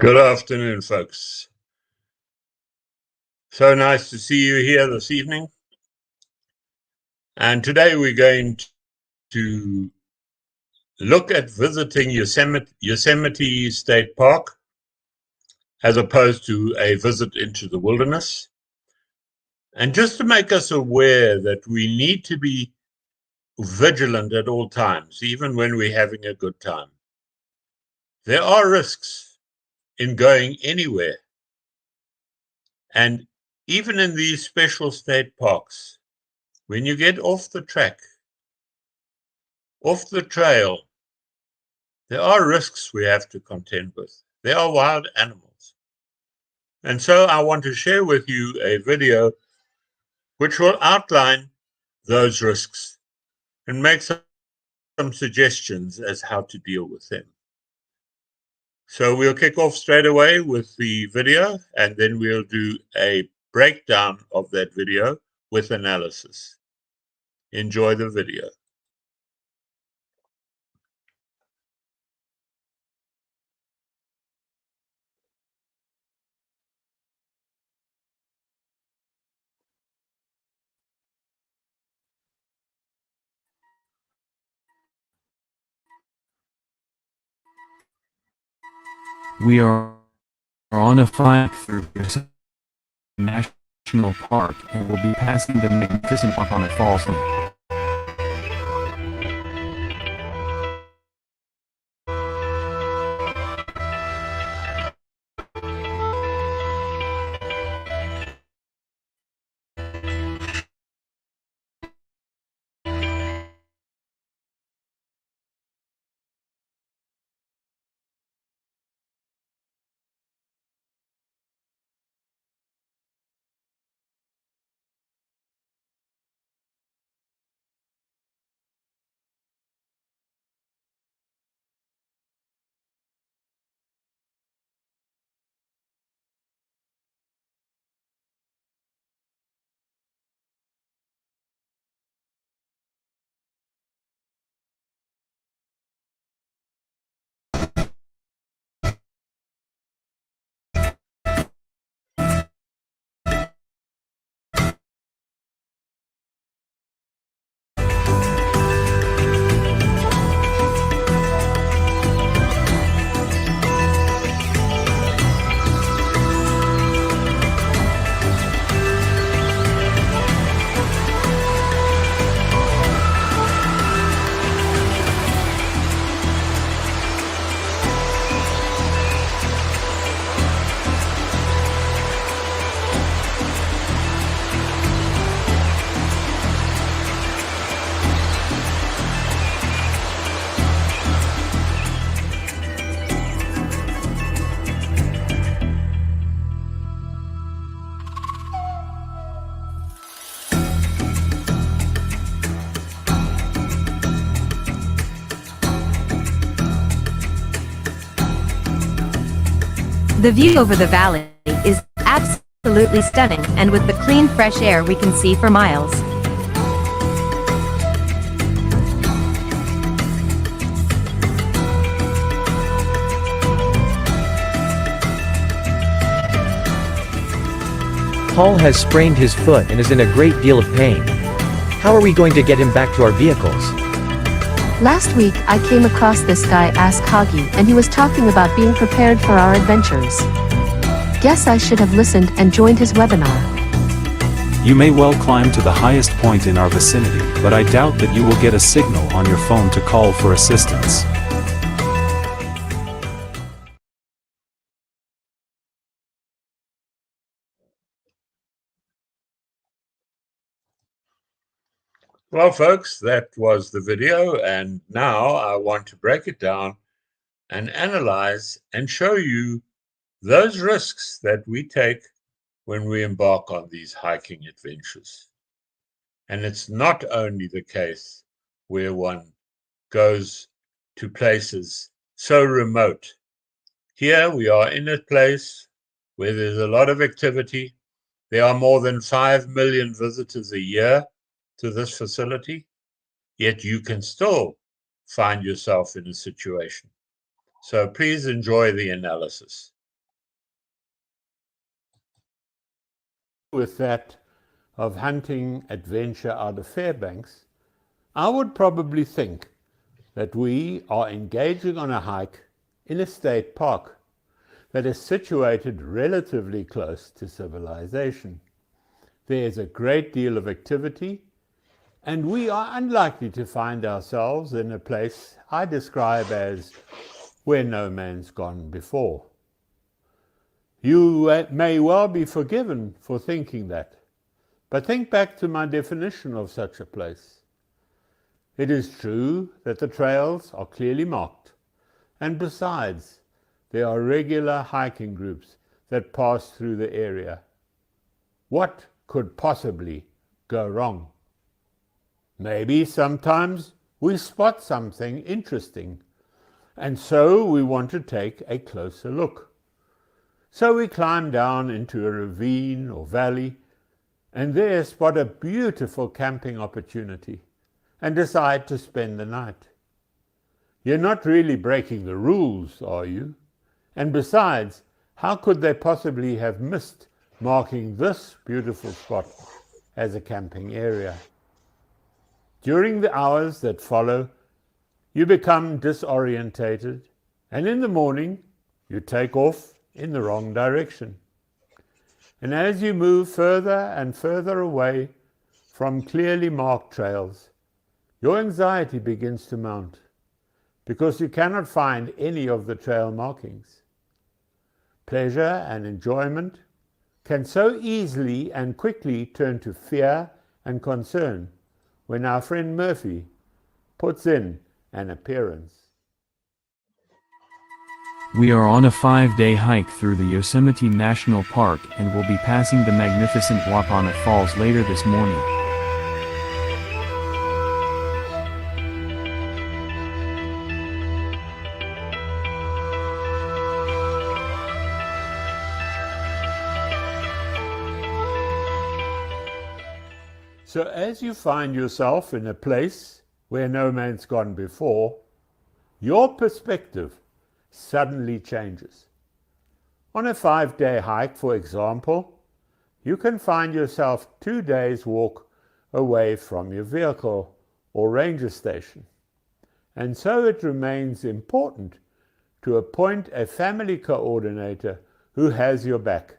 Good afternoon, folks. So nice to see you here this evening. And today we're going to look at visiting Yosemite State Park as opposed to a visit into the wilderness. And just to make us aware that we need to be vigilant at all times, even when we're having a good time. There are risks in going anywhere. And even in these special state parks, when you get off the track, off the trail, there are risks we have to contend with. There are wild animals. And so I want to share with you a video which will outline those risks and make some suggestions as how to deal with them. So we'll kick off straight away with the video, and then we'll do a breakdown of that video with analysis. Enjoy the video. We are on a hike through Yosemite National Park and will be passing the magnificent Yosemite Falls. The view over the valley is absolutely stunning, and with the clean, fresh air we can see for miles. Paul has sprained his foot and is in a great deal of pain. How are we going to get him back to our vehicles? Last week, I came across this guy Ask Hoggy, and he was talking about being prepared for our adventures. Guess I should have listened and joined his webinar. You may well climb to the highest point in our vicinity, but I doubt that you will get a signal on your phone to call for assistance. Well, folks, that was the video, and now I want to break it down and analyze and show you those risks that we take when we embark on these hiking adventures. And it's not only the case where one goes to places so remote. Here we are in a place where there's a lot of activity. There are more than 5 million visitors a year to this facility, yet you can still find yourself in a situation. So please enjoy the analysis. with that of hunting adventure out of Fairbanks, I would probably think that we are engaging on a hike in a state park that is situated relatively close to civilization. There is a great deal of activity, and we are unlikely to find ourselves in a place I describe as where no man's gone before. You may well be forgiven for thinking that, but think back to my definition of such a place. It is true that the trails are clearly marked, and besides, there are regular hiking groups that pass through the area. What could possibly go wrong? Maybe sometimes we spot something interesting, and so we want to take a closer look. So we climb down into a ravine or valley, and there spot a beautiful camping opportunity, and decide to spend the night. You're not really breaking the rules, are you? And besides, how could they possibly have missed marking this beautiful spot as a camping area? During the hours that follow, you become disorientated, and in the morning, you take off in the wrong direction. And as you move further and further away from clearly marked trails, your anxiety begins to mount, because you cannot find any of the trail markings. Pleasure and enjoyment can so easily and quickly turn to fear and concern when our friend Murphy puts in an appearance. We are on a 5-day hike through the Yosemite National Park and will be passing the magnificent Wapana Falls later this morning. So as you find yourself in a place where no man's gone before, your perspective suddenly changes. On a 5-day hike, for example, you can find yourself 2 days walk away from your vehicle or ranger station. And so it remains important to appoint a family coordinator who has your back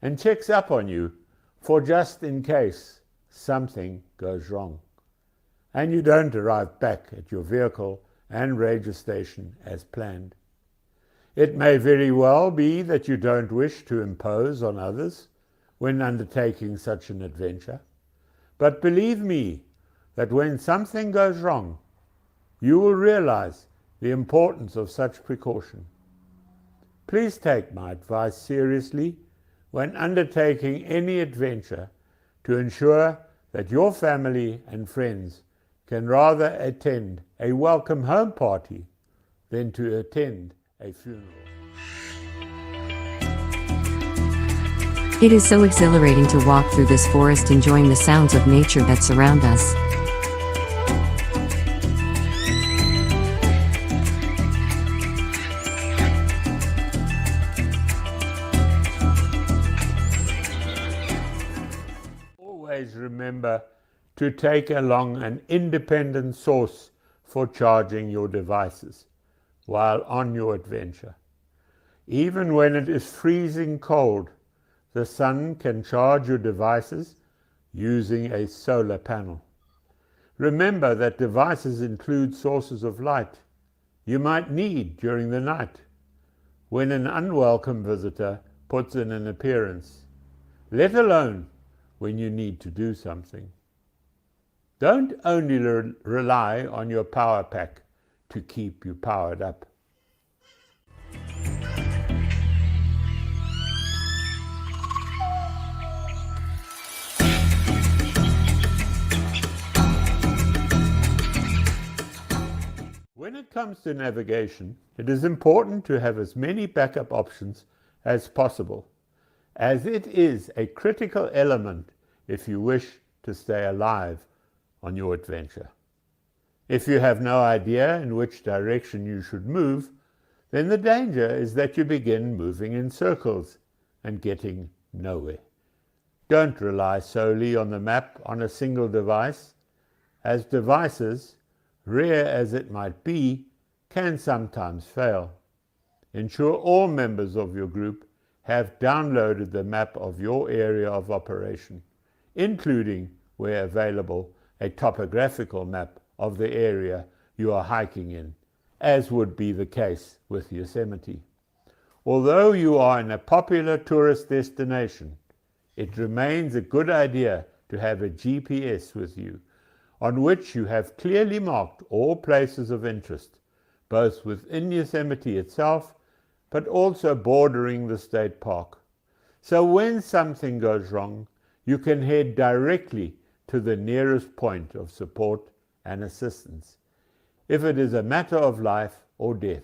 and checks up on you for just in case something goes wrong, and you don't arrive back at your vehicle and ranger station as planned. It may very well be that you don't wish to impose on others when undertaking such an adventure, but believe me that when something goes wrong, you will realize the importance of such precaution. Please take my advice seriously when undertaking any adventure to ensure that your family and friends can rather attend a welcome home party than to attend a funeral. It is so exhilarating to walk through this forest enjoying the sounds of nature that surround us. Always remember to take along an independent source for charging your devices while on your adventure. Even when it is freezing cold, the sun can charge your devices using a solar panel. Remember that devices include sources of light you might need during the night when an unwelcome visitor puts in an appearance, let alone when you need to do something. Don't only rely on your power pack to keep you powered up. When it comes to navigation, it is important to have as many backup options as possible, as it is a critical element if you wish to stay alive on your adventure. If you have no idea in which direction you should move, then the danger is that you begin moving in circles and getting nowhere. Don't rely solely on the map on a single device, as devices, rare as it might be, can sometimes fail. Ensure all members of your group have downloaded the map of your area of operation, including, where available, a topographical map of the area you are hiking in, as would be the case with Yosemite. Although you are in a popular tourist destination, it remains a good idea to have a GPS with you, on which you have clearly marked all places of interest, both within Yosemite itself, but also bordering the state park. So when something goes wrong, you can head directly to the nearest point of support and assistance, if it is a matter of life or death,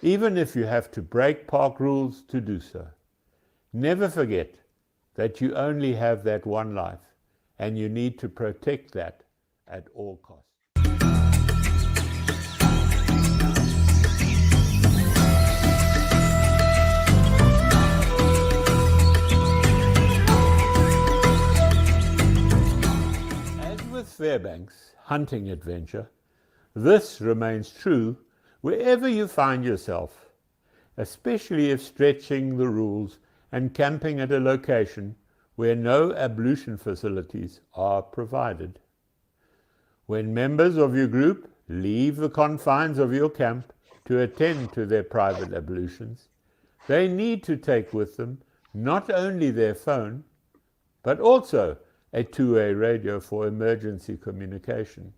even if you have to break park rules to do so. Never forget that you only have that one life, and you need to protect that at all costs. As with Fairbanks' hunting adventure, this remains true wherever you find yourself, especially if stretching the rules and camping at a location where no ablution facilities are provided. When members of your group leave the confines of your camp to attend to their private ablutions, they need to take with them not only their phone, but also a two-way radio for emergency communication.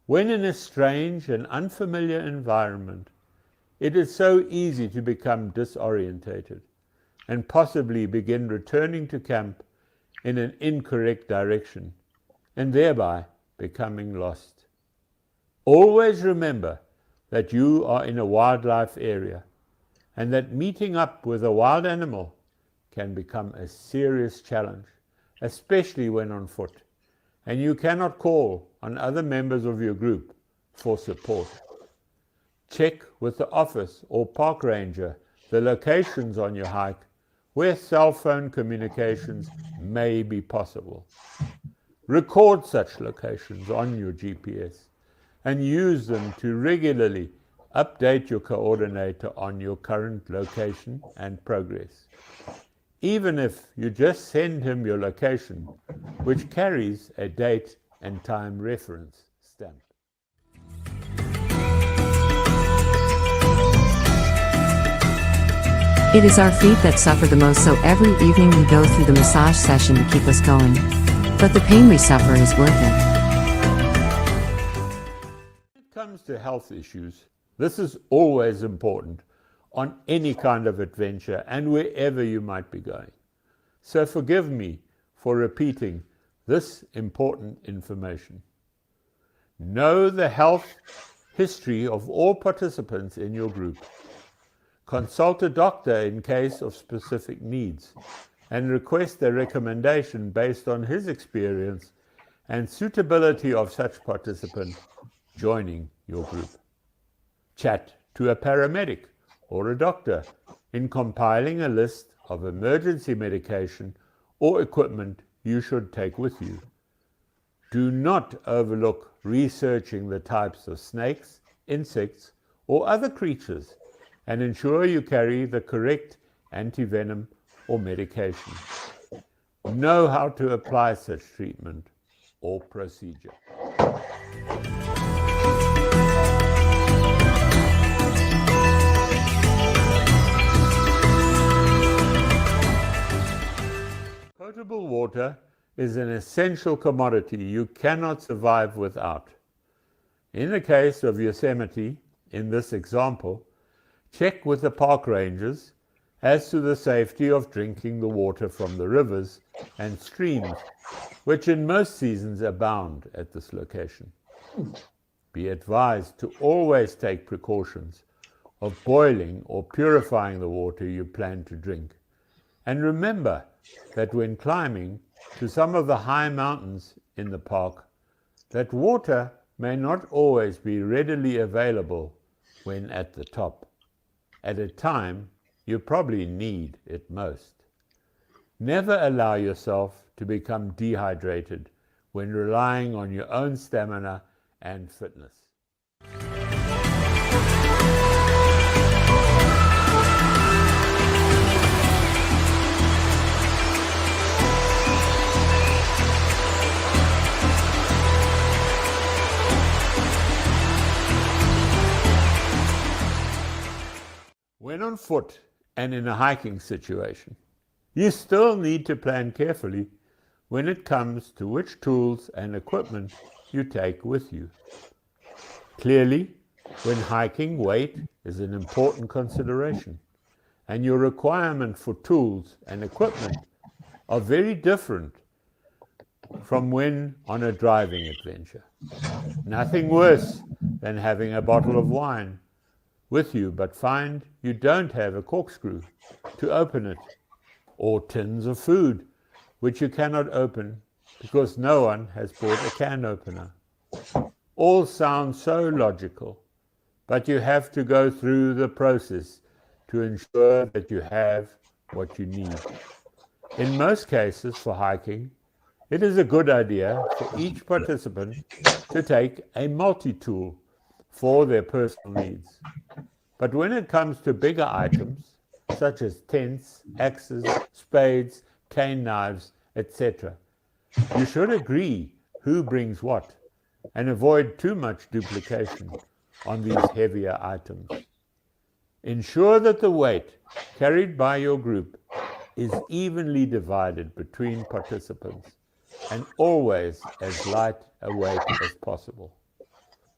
When in a strange and unfamiliar environment, it is so easy to become disorientated and possibly begin returning to camp in an incorrect direction, and thereby becoming lost. Always remember that you are in a wildlife area, and that meeting up with a wild animal can become a serious challenge, especially when on foot, and you cannot call on other members of your group for support. Check with the office or park ranger the locations on your hike where cell phone communications may be possible. Record such locations on your GPS and use them to regularly update your coordinator on your current location and progress, even if you just send him your location, which carries a date and time reference stamp. It is our feet that suffer the most, so every evening we go through the massage session to keep us going. But the pain we suffer is worth it. When it comes to health issues, this is always important on any kind of adventure and wherever you might be going. So forgive me for repeating this important information. Know the health history of all participants in your group. Consult a doctor in case of specific needs, and request a recommendation based on his experience and suitability of such participant joining your group. Chat to a paramedic or a doctor in compiling a list of emergency medication or equipment you should take with you. Do not overlook researching the types of snakes, insects, or other creatures, and ensure you carry the correct antivenom or medication. Know how to apply such treatment or procedure. Potable water is an essential commodity you cannot survive without. In the case of Yosemite, in this example, check with the park rangers as to the safety of drinking the water from the rivers and streams, which in most seasons abound at this location. Be advised to always take precautions of boiling or purifying the water you plan to drink. And remember that when climbing to some of the high mountains in the park, that water may not always be readily available when at the top, at a time you probably need it most. Never allow yourself to become dehydrated when relying on your own stamina and fitness. When on foot and in a hiking situation, you still need to plan carefully when it comes to which tools and equipment you take with you. Clearly, when hiking, weight is an important consideration, and your requirement for tools and equipment are very different from when on a driving adventure. Nothing worse than having a bottle of wine with you, but find you don't have a corkscrew to open it, or tins of food which you cannot open because no one has bought a can opener. All sound so logical, but you have to go through the process to ensure that you have what you need. In most cases for hiking, it is a good idea for each participant to take a multi-tool for their personal needs. But when it comes to bigger items, such as tents, axes, spades, cane knives, etc., you should agree who brings what and avoid too much duplication on these heavier items. Ensure that the weight carried by your group is evenly divided between participants and always as light a weight as possible.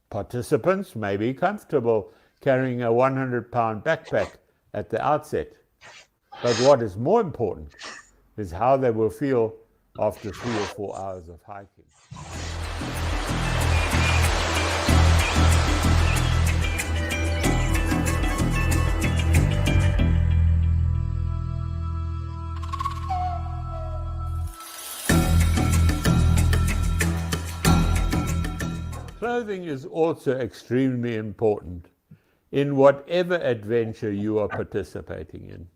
Participants may be comfortable carrying a 100-pound backpack at the outset, but what is more important is how they will feel after 3 or 4 hours of hiking. Clothing is also extremely important in whatever adventure you are participating in.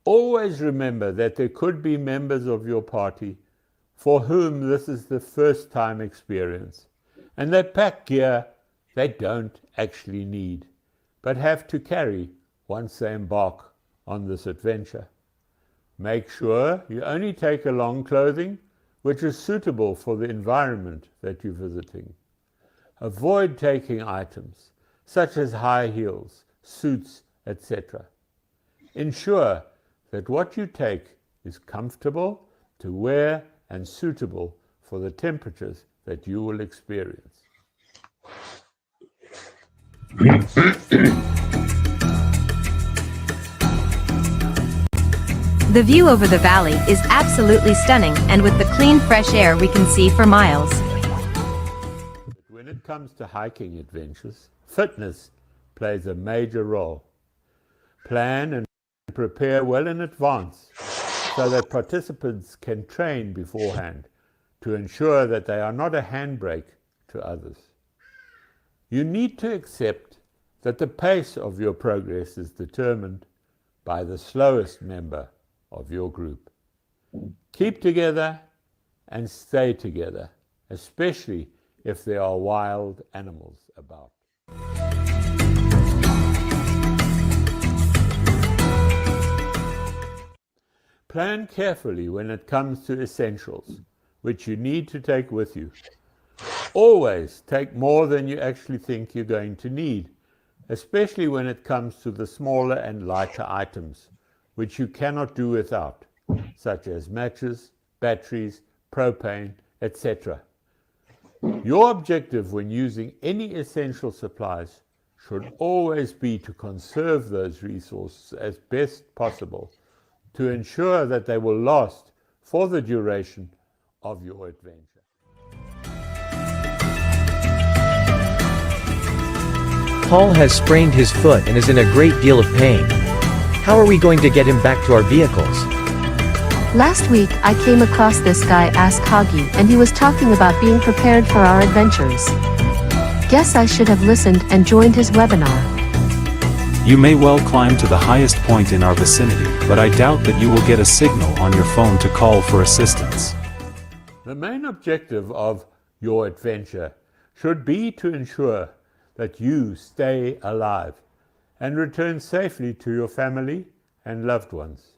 Always remember that there could be members of your party for whom this is the first time experience, and they pack gear they don't actually need, but have to carry once they embark on this adventure. Make sure you only take along clothing which is suitable for the environment that you're visiting. Avoid taking items such as high heels, suits, etc. Ensure that what you take is comfortable to wear and suitable for the temperatures that you will experience. The view over the valley is absolutely stunning, and with the clean, fresh air we can see for miles. When it comes to hiking adventures, fitness plays a major role. Plan and prepare well in advance so that participants can train beforehand to ensure that they are not a handbrake to others. You need to accept that the pace of your progress is determined by the slowest member of your group. Keep together and stay together, especially if there are wild animals about. Plan carefully when it comes to essentials, which you need to take with you. Always take more than you actually think you're going to need, especially when it comes to the smaller and lighter items, which you cannot do without, such as matches, batteries, propane, etc. Your objective when using any essential supplies should always be to conserve those resources as best possible to ensure that they will last for the duration of your adventure. Paul has sprained his foot and is in a great deal of pain. How are we going to get him back to our vehicles? Last week, I came across this guy, Ask Hoggy, and he was talking about being prepared for our adventures. Guess I should have listened and joined his webinar. You may well climb to the highest point in our vicinity, but I doubt that you will get a signal on your phone to call for assistance. The main objective of your adventure should be to ensure that you stay alive and return safely to your family and loved ones,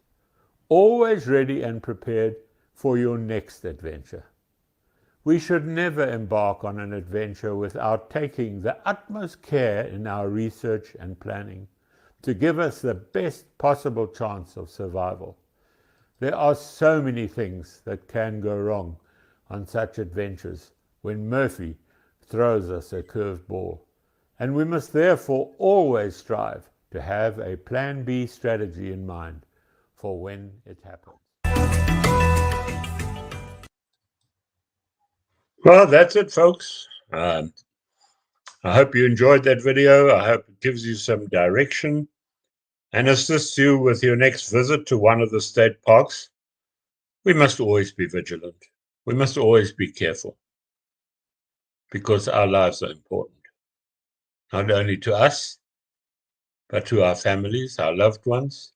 always ready and prepared for your next adventure. We should never embark on an adventure without taking the utmost care in our research and planning to give us the best possible chance of survival. There are so many things that can go wrong on such adventures when Murphy throws us a curved ball, and we must therefore always strive to have a Plan B strategy in mind for when it happens. Well, that's it, folks. I hope you enjoyed that video. I hope it gives you some direction and assists you with your next visit to one of the state parks. We must always be vigilant. We must always be careful because our lives are important, not only to us, but to our families, our loved ones,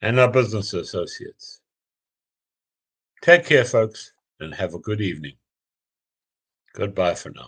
and our business associates. Take care, folks, and have a good evening. Goodbye for now.